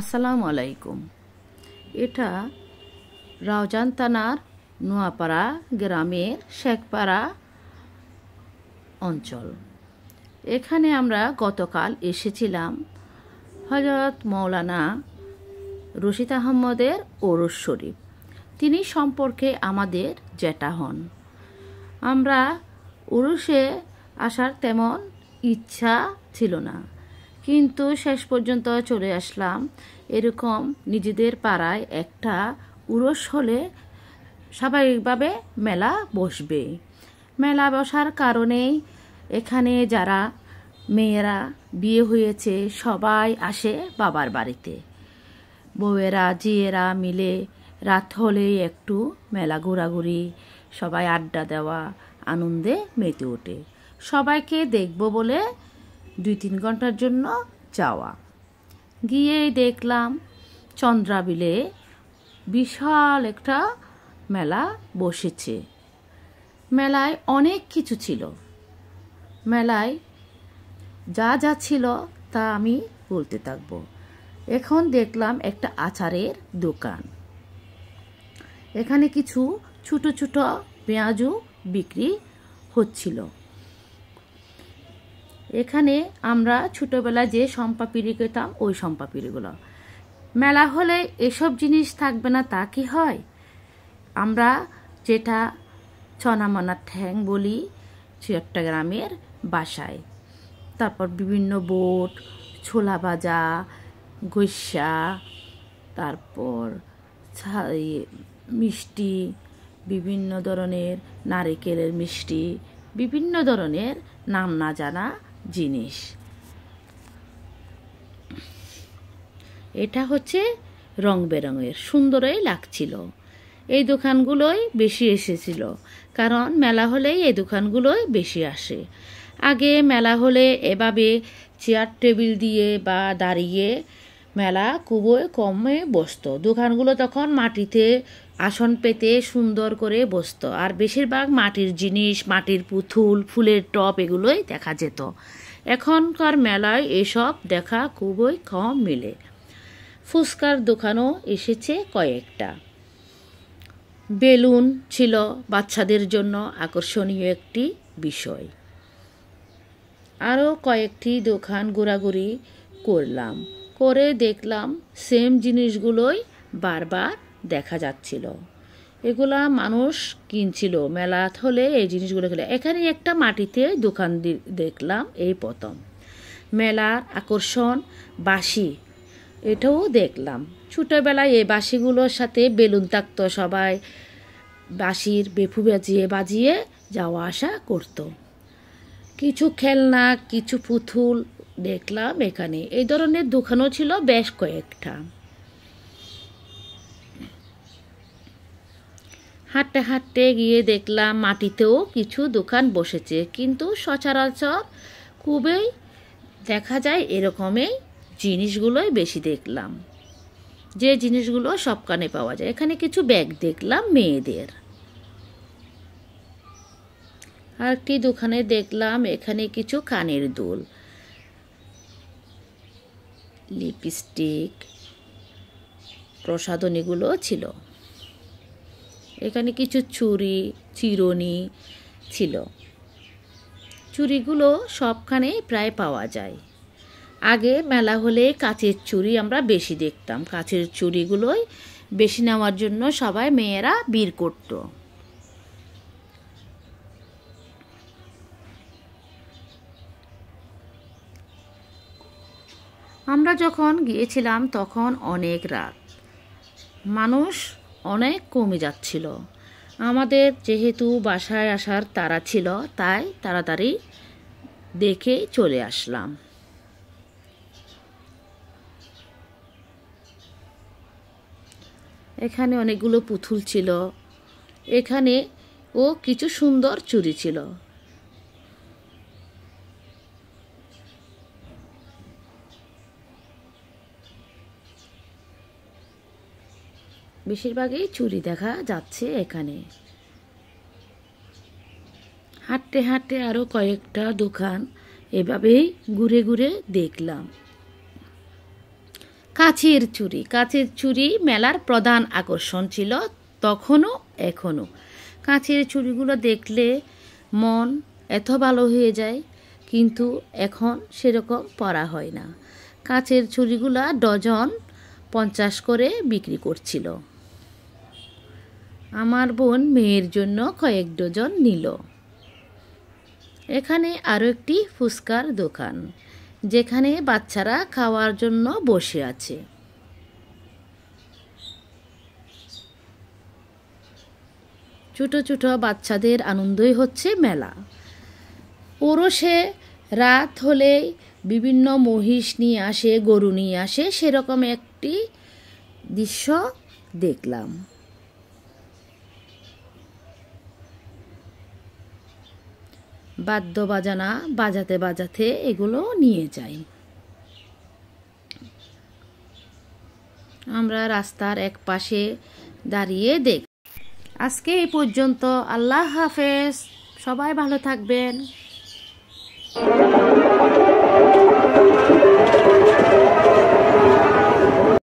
আসসালামু আলাইকুম। এটা রাউজান থানার নোয়াপাড়া গ্রামের শেখপাড়া অঞ্চল। এখানে আমরা গতকাল এসেছিলাম হযরত মৌলানা রশিদ আহমদের ওরস শরীফ। তিনি সম্পর্কে আমাদের জ্যাঠা হন। আমরা ওরসে আসার তেমন ইচ্ছা ছিল না, কিন্তু শেষ পর্যন্ত চলে আসলাম। এরকম নিজেদের পাড়ায় একটা উরস হলে স্বাভাবিকভাবে মেলা বসবে। মেলা বসার কারণেই এখানে যারা মেয়েরা বিয়ে হয়েছে সবাই আসে বাবার বাড়িতে। বউয়েরা জিয়েরা মিলে রাত হলেই একটু মেলা ঘোরাঘুরি, সবাই আড্ডা দেওয়া, আনন্দে মেতে ওঠে। সবাইকে দেখব বলে 2-3 ঘন্টার জন্য যাওয়া। গিয়েই দেখলাম চন্দ্রাবিলে বিশাল একটা মেলা বসেছে। মেলায় অনেক কিছু ছিল। মেলায় যা যা ছিল তা আমি বলতে থাকবো। এখন দেখলাম একটা আচারের দোকান। এখানে কিছু ছোট ছোট পেঁয়াজু বিক্রি হচ্ছিল। এখানে আমরা ছোটবেলায় যে সম্পাপিড়ি খেতাম ওই সম্পাপিড়িগুলো। মেলা হলে এসব জিনিস থাকবে না তা কি হয়? আমরা যেটা ছনামনার ঠ্যাং বলি চট্টগ্রামের বাসায়। তারপর বিভিন্ন বোট, ছোলা ভাজা, গৈসা, তারপর মিষ্টি, বিভিন্ন ধরনের নারিকেলের মিষ্টি, বিভিন্ন ধরনের নাম না জানা জিনিস। এটা হচ্ছে রং বেরঙের, সুন্দরই লাগছিল। এই দোকানগুলোই বেশি এসেছিল, কারণ মেলা হলেই এই দোকানগুলোই বেশি আসে। আগে মেলা হলে এভাবে চেয়ার টেবিল দিয়ে বা দাঁড়িয়ে মেলা খুবই কমে বসতো। দোকানগুলো তখন মাটিতে আসন পেতে সুন্দর করে বসতো, আর বেশিরভাগ মাটির জিনিস, মাটির পুতুল, ফুলের টব এগুলোই দেখা যেত। এখনকার মেলায় এসব দেখা খুবই কম মিলে। ফুচকার দোকানও এসেছে কয়েকটা। বেলুন ছিল বাচ্চাদের জন্য আকর্ষণীয় একটি বিষয়। আরও কয়েকটি দোকান ঘোরাঘুরি করলাম, করে দেখলাম সেম জিনিসগুলোই বারবার দেখা যাচ্ছিল। এগুলা মানুষ কিনছিল। মেলা হলে এই জিনিসগুলো খেলে। এখানে একটা মাটিতে দোকান দেখলাম এই প্রথম। মেলার আকর্ষণ বাঁশি, এটাও দেখলাম। ছোটোবেলায় এই বাঁশিগুলোর সাথে বেলুন থাকতো, সবাই বাঁশির বেফু বাজিয়ে বাজিয়ে যাওয়া আসা করতো। কিছু খেলনা, কিছু পুতুল দেখলাম এখানে। এই ধরনের দোকানও ছিল বেশ কয়েকটা। হাঁটতে হাঁটতে গিয়ে দেখলাম মাটিতেও কিছু দোকান বসেছে, কিন্তু সচরাচর খুবই দেখা যায় এরকমই জিনিসগুলোই বেশি দেখলাম, যে জিনিসগুলো সবখানে পাওয়া যায়। এখানে কিছু ব্যাগ দেখলাম মেয়েদের। আর একটি দোকানে দেখলাম এখানে কিছু কানের দুল, লিপস্টিক, প্রসাধনীগুলো ছিল। এখানে কিছু চুড়ি, চিরুনি ছিল। চুড়িগুলো সবখানে প্রায় পাওয়া যায়। আগে মেলা হলে কাচের চুড়ি আমরা বেশি দেখতাম। কাচের চুড়িগুলোই বেশি নেওয়ার জন্য সবাই মেয়েরা ভিড় করতো। আমরা যখন গিয়েছিলাম তখন অনেক রাত, মানুষ অনেক কমে যাচ্ছিল। আমাদের যেহেতু বাসায় আসার তাড়া ছিল, তাই তাড়াতাড়ি দেখে চলে আসলাম। এখানে অনেকগুলো পুতুল ছিল। এখানে ও কিছু সুন্দর চুড়ি ছিল। বেশিরভাগই চুড়ি দেখা যাচ্ছে এখানে। হাঁটতে হাঁটতে আরও কয়েকটা দোকান এভাবেই ঘুরে ঘুরে দেখলাম। কাঁচের চুড়ি মেলার প্রধান আকর্ষণ ছিল তখনও এখনও। কাঁচের চুড়িগুলো দেখলে মন এত ভালো হয়ে যায়, কিন্তু এখন সেরকম পরা হয় না। কাঁচের চুড়িগুলো ডজন 50 করে বিক্রি করছিল। আমার বোন মেয়ের জন্য কয়েক ডজন নিল। এখানে আরও একটি ফুচকার দোকান, যেখানে বাচ্চারা খাওয়ার জন্য বসে আছে। ছোট ছোট বাচ্চাদের আনন্দই হচ্ছে মেলা। ওরসে রাত হলে বিভিন্ন মহিষ নিয়ে আসে, গরু নিয়ে আসে, সেরকম একটি দৃশ্য দেখলাম। বাদ্য বাজানা বাজাতে বাজাতে এগুলো নিয়ে যাই। আমরা রাস্তার এক পাশে দাঁড়িয়ে দেখ। আজকে এই পর্যন্ত। আল্লাহ হাফেজ। সবাই ভালো থাকবেন।